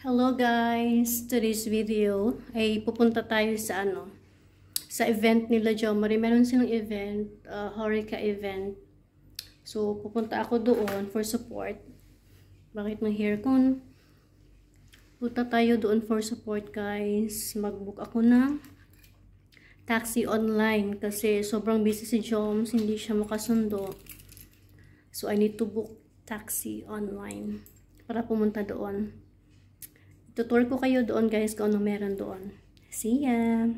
Hello guys! Today's video ay pupunta tayo sa sa event nila Jomari. Meron silang event, Horeca event. So pupunta ako doon for support. Bakit ng hair ko? Punta tayo doon for support guys. Mag-book ako ng taxi online kasi sobrang busy si Joms, hindi siya makasundo. So I need to book taxi online para pumunta doon. Tutur ko kayo doon guys kung ano meron doon. See ya!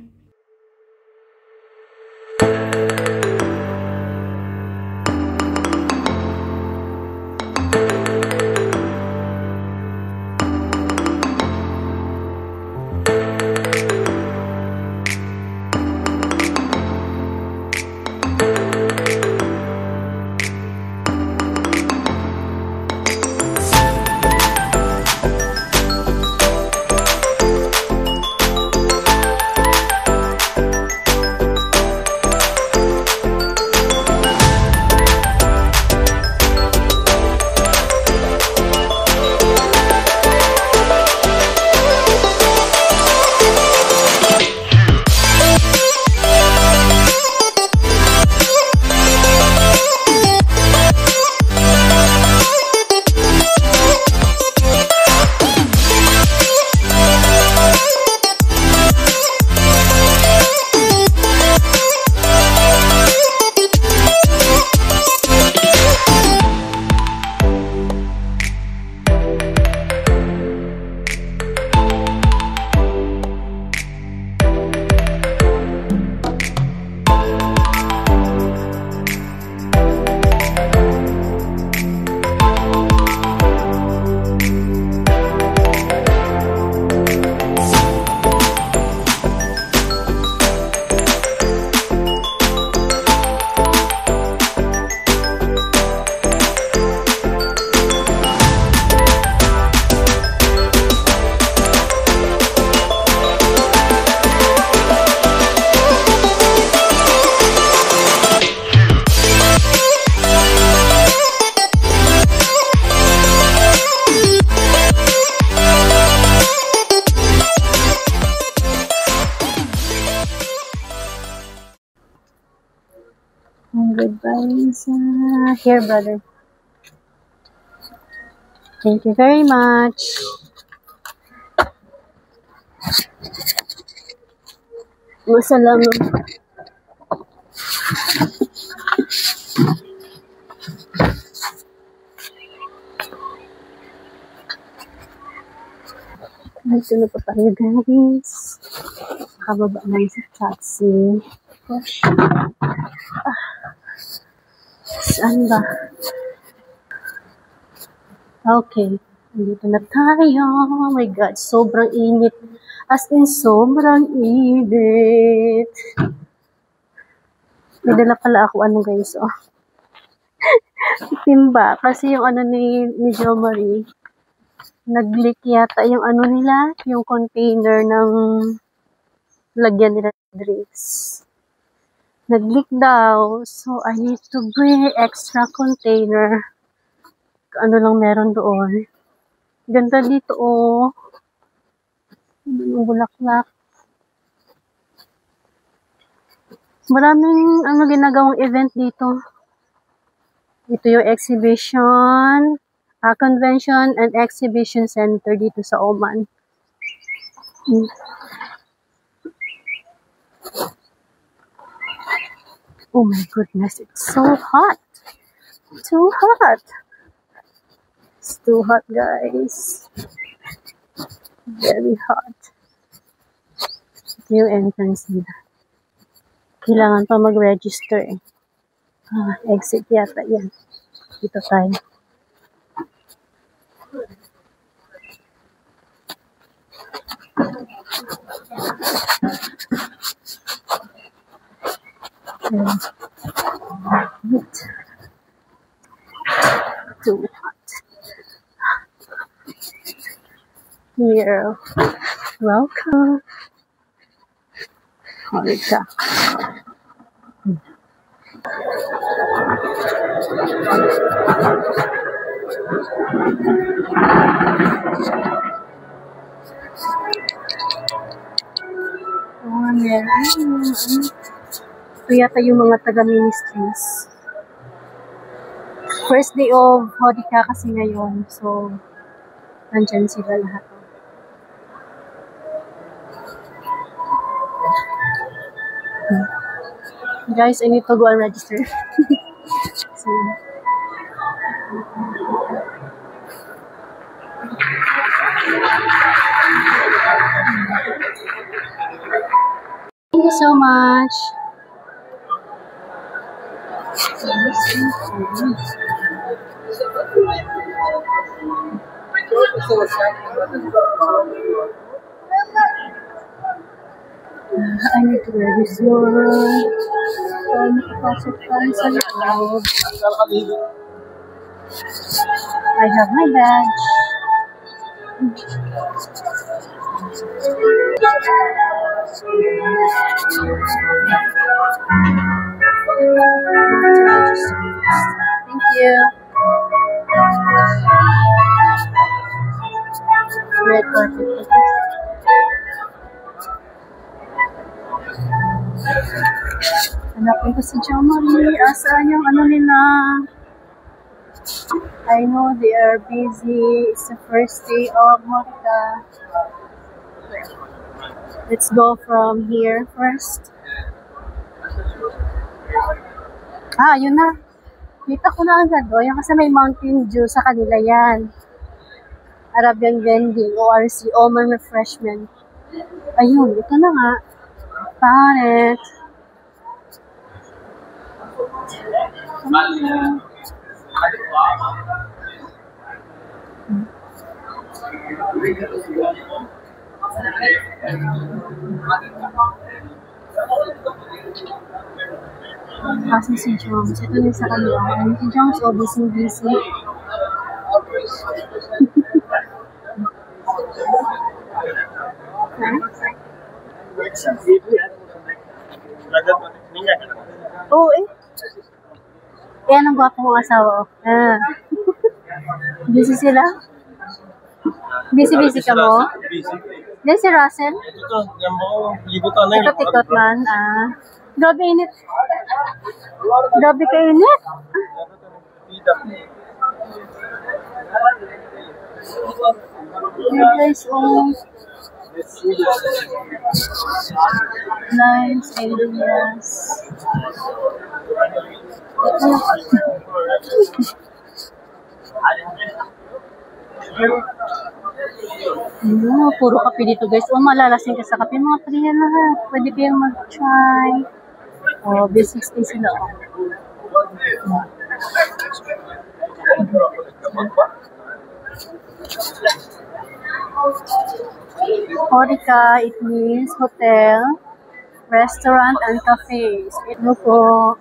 Goodbye, here, brother. Thank you very much. Masalamat. Ito na pa tayo, guys. Kababa na sa taxi. Gosh. Saan ba? Okay. Dito na tayo. Oh my God. Sobrang init. As in, sobrang init. May dala pala ako guys. Oh. Timba. Kasi yung ni Jomari, nag-leak yata yung nila, yung container ng lagyan nila drinks. Nag-leak daw. So, I need to bring extra container. Ano lang meron doon. Ganda dito, oh. Yung bulaklak. Maraming ginagawang event dito. Ito yung exhibition, convention and exhibition center dito sa Oman. Oh my goodness, it's so hot. Too hot. It's too hot, guys. Very hot. Ito yung entrance nila. Kailangan pa mag-register eh. Exit yata yan. Dito tayo. Too hot. Here. Welcome. Horeca. meron. Ito yata yung mga taga-ministries. First day of Hodika kasi ngayon. So, nandyan sila lahat. Guys, I need to go and register. So, thank you so much. I need to register. Nakapasok tayo sa loob. I have my badge. Thank you. Red carpet. Hanapin ko si Jomari. Asaan yung ano nila? I know they are busy. It's the first day of Hodika. Let's go from here first. Ah, yun na. Kita ko na agad. O, yan kasi may Mountain Dew sa kanila yan. Arabian Vending, ORC, Oman Refreshment. Ayun, ito na nga. Found it. Kasi si Jones, ito yung sa kanila. Si Jones, busy. Oo eh. Yan ang gwapo mong asawa. Ah. Busy sila? Busy ka mo? Yan si Russell? Ikot-ikot man. Ah. Grabe init. Grabe ka init. Here guys, nice areas. Puro kape dito guys. Malalasing ka sa kape. Mga pwede na lahat. Pwede kayong mag-try. Business day sila. Hodika, it means hotel, restaurant, and cafes. Ito po.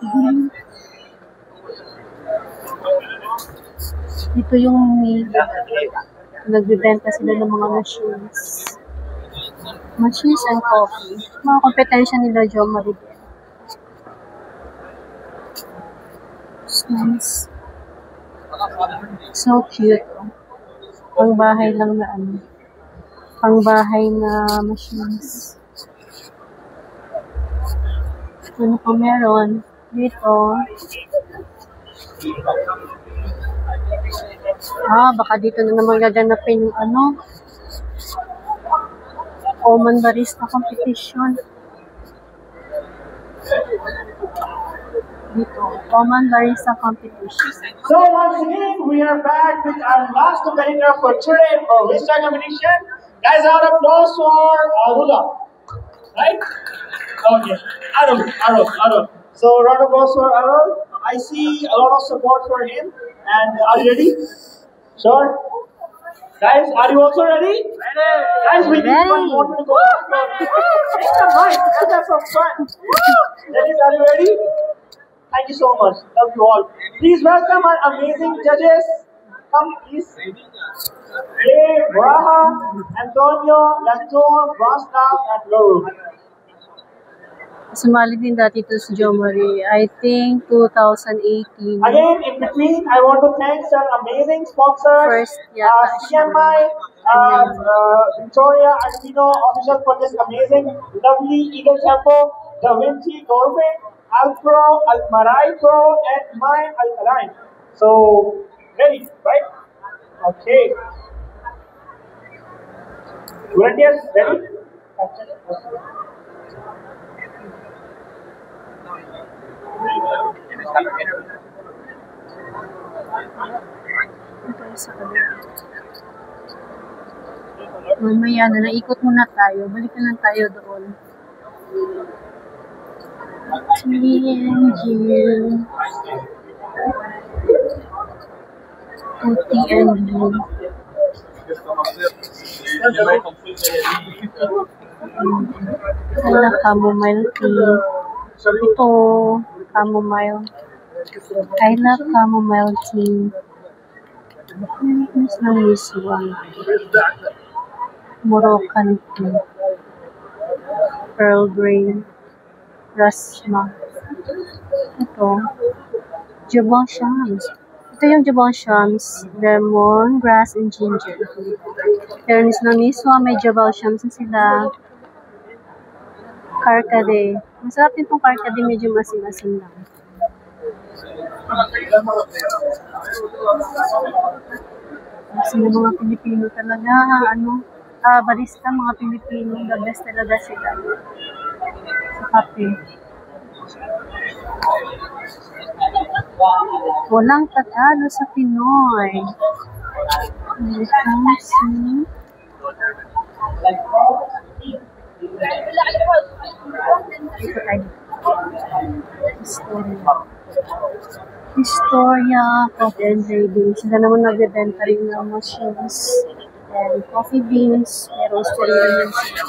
Dito yung nagbibenta sila ng mga machines. Machines and coffee. Mga kompetensya nila Jomari. Nice. So cute. Pang bahay lang na ano. Pang bahay na machines. Ano pa meron? Dito. Baka dito na naman gaganapin yung ano. Oman Barista Competition. Dito. Oman Barista Competition. So once again, we are back with our last competitor for today for Barista Competition. Guys, round of applause for Arula. Right? Okay. Arul. So round of applause for Arul. I see a lot of support for him. And are you ready? Sure. Guys, are you also ready? Ready. Guys, we need one more to go. Come on, let's have some fun. Ladies, are you ready? Thank you so much. Love you all. Please welcome our amazing judges. Come, please. Dave, Braha, Antonio, Lantor, Vastav, and Loru. Sumali din dati to si Jo Marie. I think 2018. Again, in between, I want to thank some amazing sponsors. First, yeah, CMI, Victoria Albino official for this amazing, lovely Eagle Tempo, Da Vinci Dolphin, Alpro, Almarai Pro, and mine Alkaline. So, ready, right? Okay. Volunteers, ready? Mamaya na, naikot muna tayo. Balik na lang tayo doon. TNG. Wala, chamomile tea. Ito, chamomile. I love chamomile tea. This one is one. Moroccan tea. Pearl Grey. Rasma. Ito. Jabon Shams. Ito yung Jabon Shams. Lemon, grass, and ginger. Fairness na miswa, may Jabon Shams na sila. Karkade. Masarap din itong karkade, medyo masin-masin lang. Kasi ng mga Pilipino talaga, barista, mga Pilipino, the best talaga sila. Sa kape. Walang tatalo sa Pinoy. Ito tayo. Historia, coffee and trading. Sila naman nagbebenta rin ng machines and coffee beans. May roastery rin sila.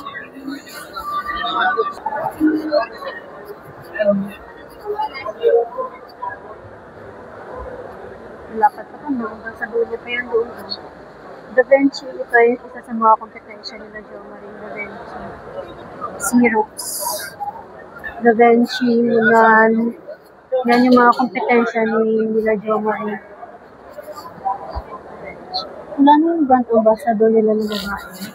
Lapat pa kung hanggang sa dulo pa yan doon. Da Vinci, ito yung isa sa mga kompetensya nila Jo Marie. Da Vinci. Syrups. Da Vinci, Munan. Yan yung mga kompetensya nila Jo Marie. Wala na yung brand ambassador nila ng babae.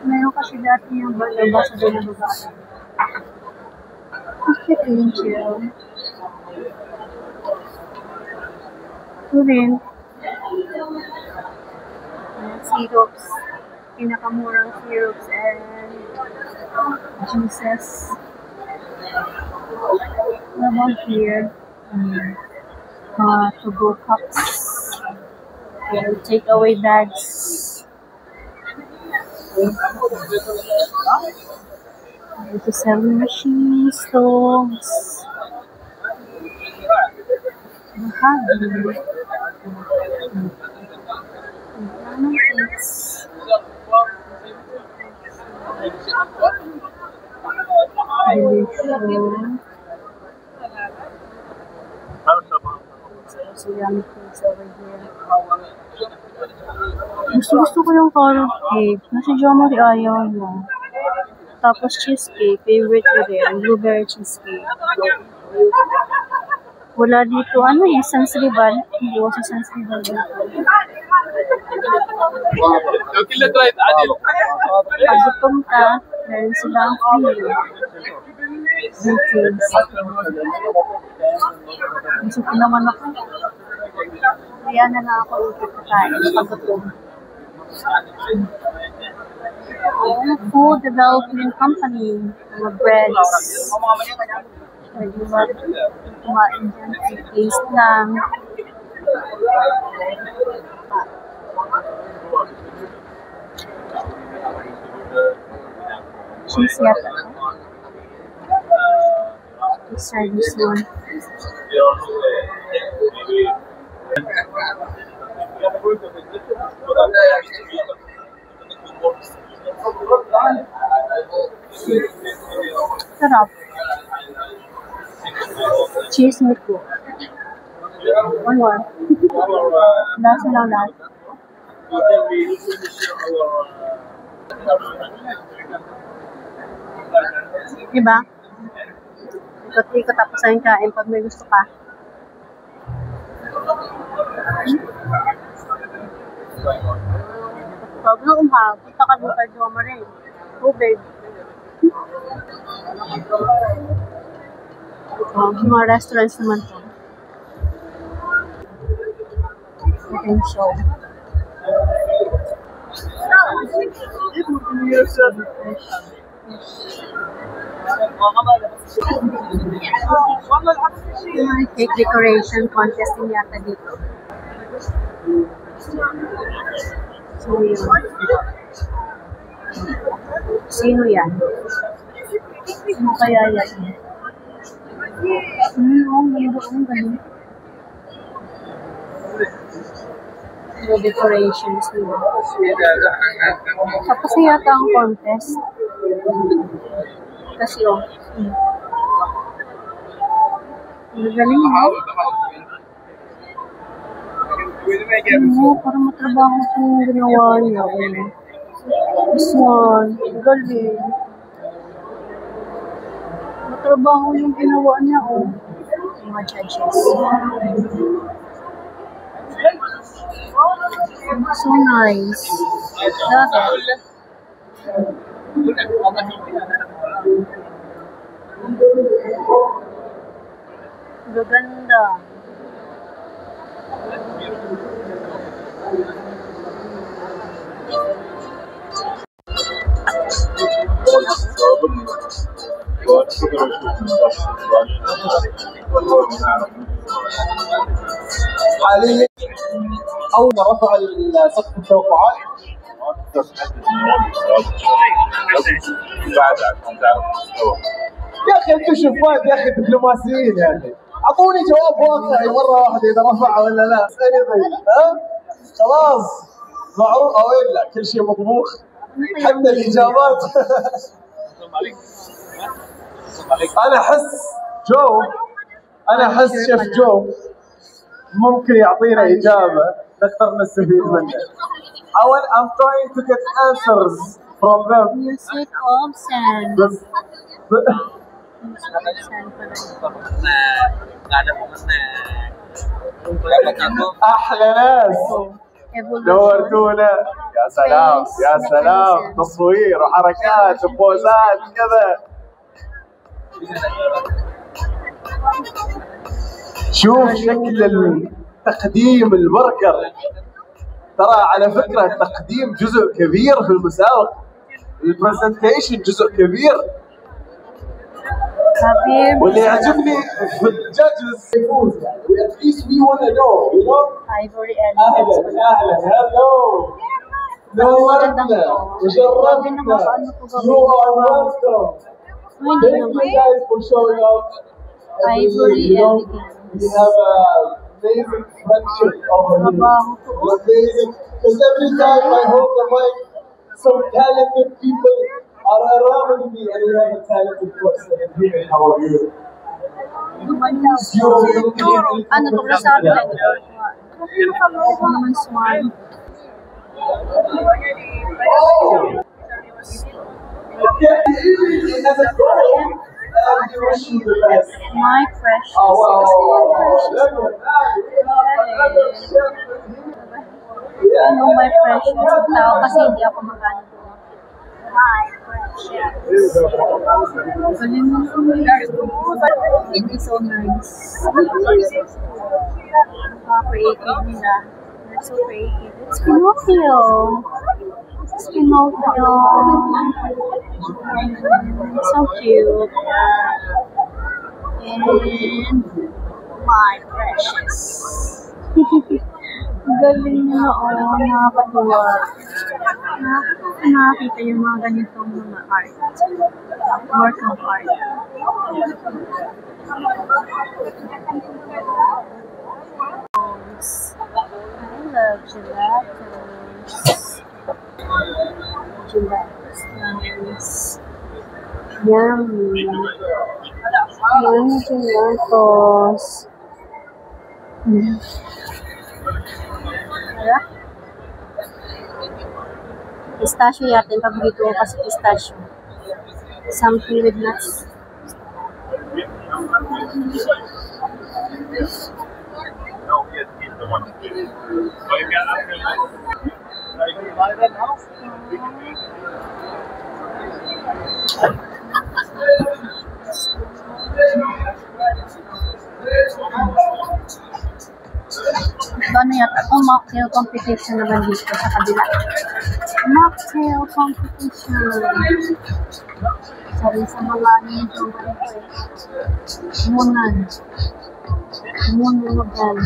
Meron kasi dati yung brand ambassador ng babae. Coffee Angel. Ito rin. Syrups. Pinakamurang syrups and juices. What about here? To-go cups. And take-away bags. Ito selling machines, stoves. Mahal. So yummy things over here. Gusto ko yung carrot cake. Nasa Jo Marie ayaw niya. Tapos cheesecake. Favorite ko rin. Blueberry cheesecake. Wala dito. Sans Rival. Hindi ko sa Sans Rival dito. Pag gutom ka, meron silang free. Details. Gusto ko naman ako. Kaya na lang ako ikot na tayo. Pag gutom. Food Development Company. Mga breads. Pwede ba kumain dyan? Taste lang. Cheese yata. Let's try this one. Sarap. Cheese meat po. One more. Lasa lang lahat. Diba? Ikot-ikot tapos ang kain pag may gusto ka. Pag umha, punta ka doon kay Joma rin. Tubig. Mga restaurants naman to. Second show. Cake decoration contest din yata dito. So, yun. Sino yan? Sino kaya yan? Ang ganda, ang ganda. Yung decorations nila. Tapos yata ang contest. Kasi magaling mo. Parang matrabaho itong ginawa niya. This one, galing. Matrabaho yung ginawa niya, mga judges. So nice. Love it. Gaganda. حاليا اول ما رفع سقف التوقعات يا اخي انتم شفات يا اخي دبلوماسيين يا اخي اعطوني جواب واقعي مره واحده اذا رفع ولا لا اسالني طيب خلاص معروف او لا كل شيء مطبوخ حتى الاجابات انا احس شيف جو ممكن يعطينا اجابه نقدر نستفيد منها. I'm trying to get answers from them. Music of sand. احلى ناس نورتونا يا سلام يا سلام تصوير وحركات وبوزات كذا. شوف شكل تقديم البرجر ترى على فكرة التقديم جزء كبير في المسابقة. البرزنتيشن جزء كبير واللي يعجبني في الجاجز يفوز يعني at least we want to know you know. Ivory أهلا hello نورتنا وشرفتنا you are welcome. Thank you guys for showing up. Ivory we have a amazing friendship over here. Amazing. Because every time I hold the mic, some talented people are around me and we have a talented person in here. How are you? Ano to na sabi? Naman swan. Okay, as a goal, and we wish you the best. My precious. Oh, wow. Ano my precious? Tao kasi hindi ako magano doon. My precious. Galing mo so it is so nice. Creative nila. They're so creative. It's Pinocchio. It's Pinocchio. So cute. And my precious. Galing na nakakatuwa. Nakakita yung mga ganitong mga art. Work of art. I love gelatos. Gelatos. Nice. Yummy. Yummy gelatos. Tara. Pistachio yata yung paborito ko kasi pistachio. Something with nuts. Ano yata? Oh, mocktail competition naman dito sa kabila. Mocktail competition. Sabi sa mga nito, munan. Munan na gan.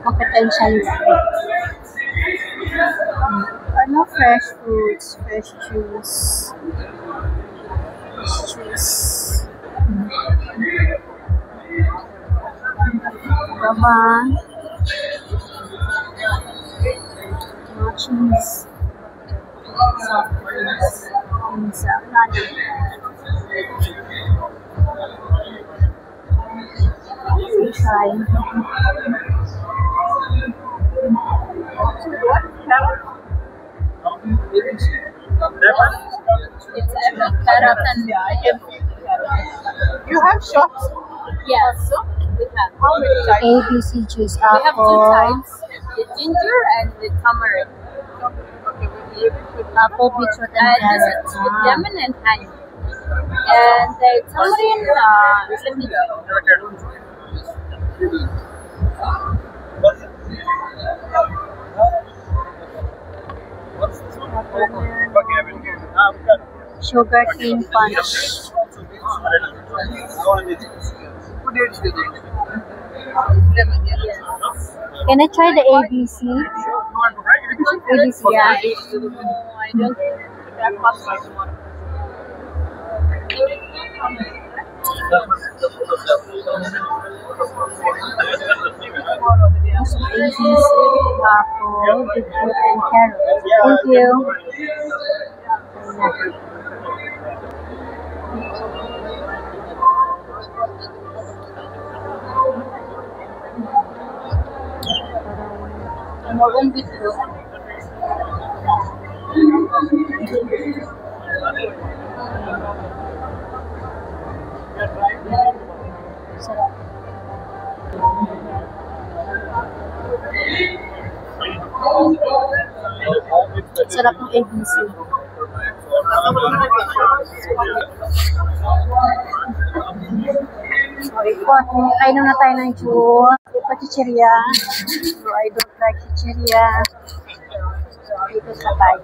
Competition yan. Ano? Fresh fruits, fresh juice. Fresh juice. Baba. Cheese. Soft drinks. Pizza. Try. It's carrot and You have shots? yes. We have. How many types? ABC juice, We have two apple, types. The ginger and the tamarind. Okay, apple, beetroot, and and this carrot. is with lemon and honey. And the tamarind let me Sugar cane punch. Can I try the ABC? ABC, yeah. I don't think that much. ABC, apple, beetroot, and carrot. Thank you. More than beetroot. Sarap. Sarap ng ABC. Kain na tayo ng juice. Ito chichirya. So, I don't like chichirya. So, dito sa tayo.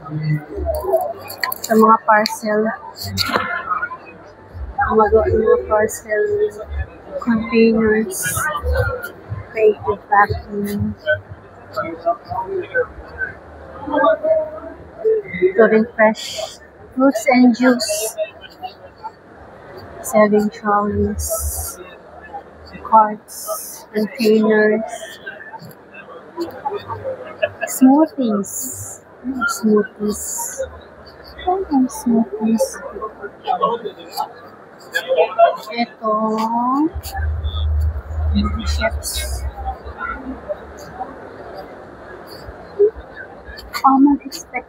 Sa mga parcel. Mga parcel containers. Creative packing. Ito rin fresh fruits and juice. Serving trolleys. Carts, containers, smoothies, smoothies, smoothies. Ito, chips. Almond expect.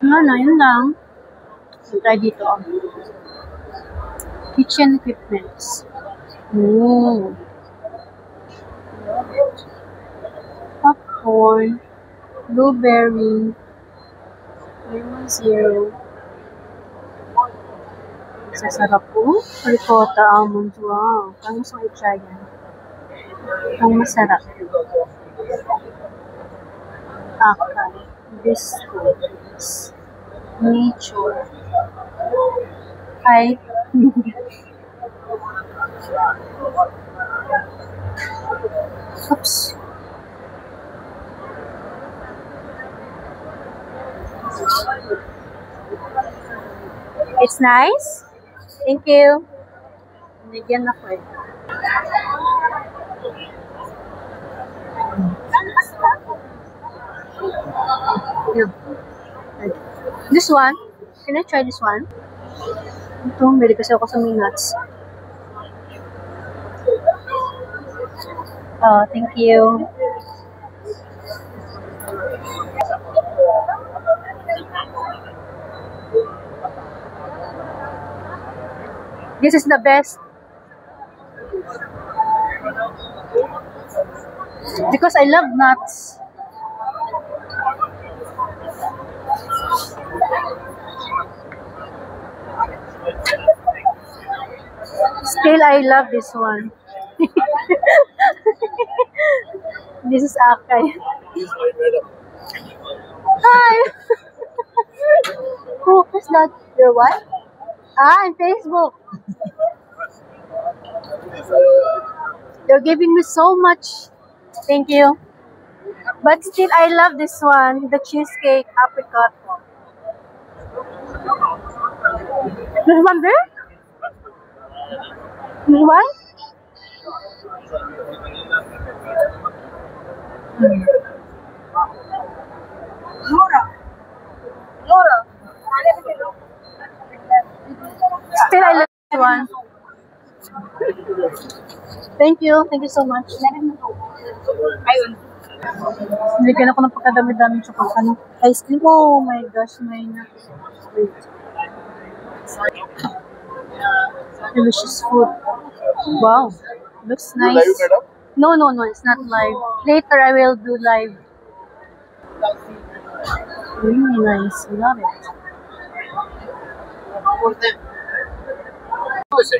Ano, yun lang. Try dito. Kitchen equipments. Popcorn. Blueberry. Lemon zero. Sasarap po. Ricotta almond. Wow. Kung gusto ko i-try yan. Kung masarap. Akal. Biscuits. Nature. Hi. Oops. It's nice. Thank you. Nagyan ako eh. Yeah. This one. Can I try this one? Ito, bili kasi ako sa nuts. Oh, thank you. This is the best. Because I love nuts. Still, I love this one. This is Akay. Hi! Who is that? Your wife? Ah, on Facebook. You're giving me so much. Thank you. But still, I love this one. The cheesecake apricot. There's one there? There's one? Still, I love this one. Thank you. Thank you so much. Nilagyan ako ng pagkadami-dami chocolate. Ice cream. Oh my gosh, my nuts. Delicious food. Wow. Looks nice. No, it's not live. Later I will do live. Really nice. Love it.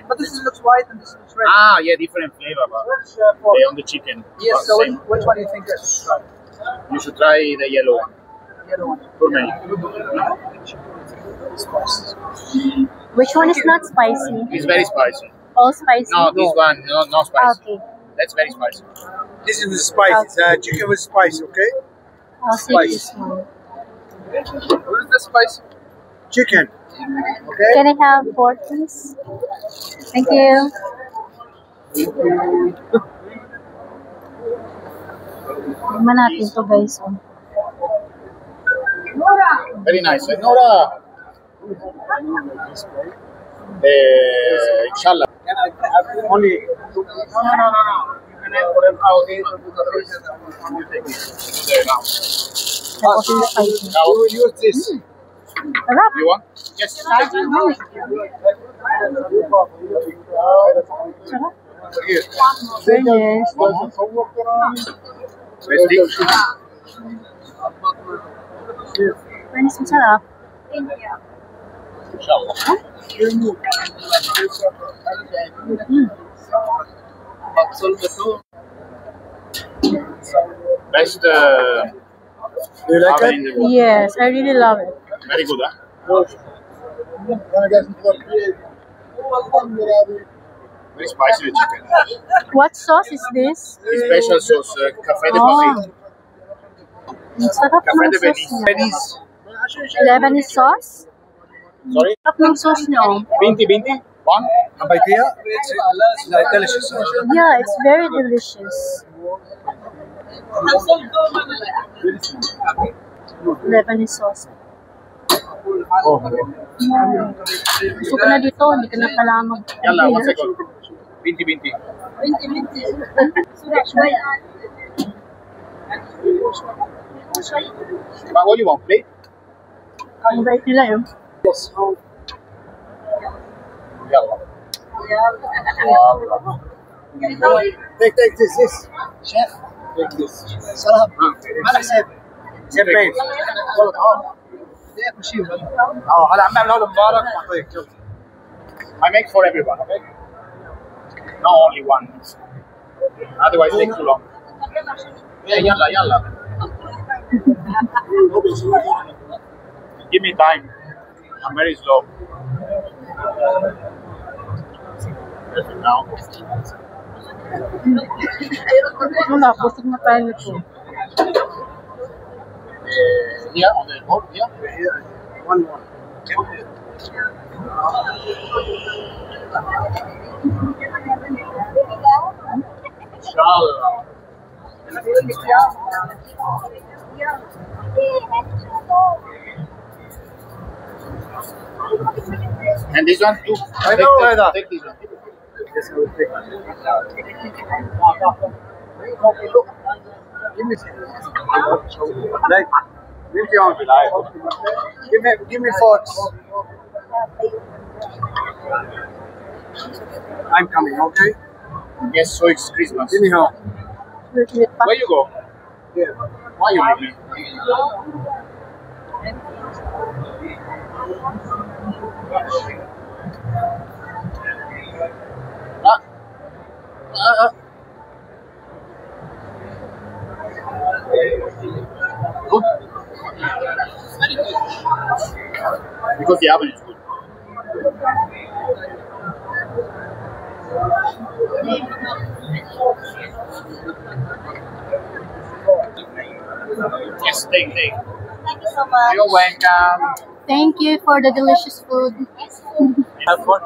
But this looks white and this looks red. Ah, yeah, different flavor, but they on the chicken. Yes, so Same. which one do you think I should try? You should try the yellow one. The other one. For me. Which one is not spicy? It's very spicy. All spicy? No, this one, no spicy. Okay. That's very spicy. This is the spice. It's chicken with spice, okay? I'll take this one. What is the spice? Chicken. Okay? Can I have 4, please? Thank you. Tignan natin to, guys. Oh. Very nice. Nora! Inshallah. Can I have only? No. You can have whatever. You take it. There now. Now, We will use this. Sarap. you want? Yes. Sarap. Very nice. Let's dig. Very nice. Sarap. Inshallah. Best You like oven it? in the world. Yes, I really love it. Very good, huh? Very spicy the chicken. What sauce is this? Special sauce, Café de Oh. Paris. Ang sarap Café ng de sauce Venice. niya. Venice. Lebanese sauce? Sorry? Sarap ng sauce niya. Oh. Binti. One. Abaytiya? It's like delicious. Yeah, it's very delicious. Lebanese sauce. Gusto ko na dito, hindi ka na pala mag... Yalla, 1 second. Binti. But what do you want? Plate? Ang bait nila yun. Yes. Yalla. Take this. Chef. Take this. Salam. Malak Chef. Chef Babe. هلا عم بعمل له مبارك بعطيك شوف. I make for everyone, okay? Not only one. Otherwise it takes too long. Yeah, yalla. Give me time. I'm very slow. Perfect now. Wala, busog na tayo nito. Here on the board, here. One more. Inshallah. And this one too. I know, Ida. Take this one. Yes, I will take one. Give me like, give me forks. I'm coming, okay? Yes, so it's Christmas. Anyhow. Where you go? Yeah. Why you leave me? Good. Because the oven is good. Yes, take. Thank you so much. You're welcome. Thank you for the delicious food. Have fun.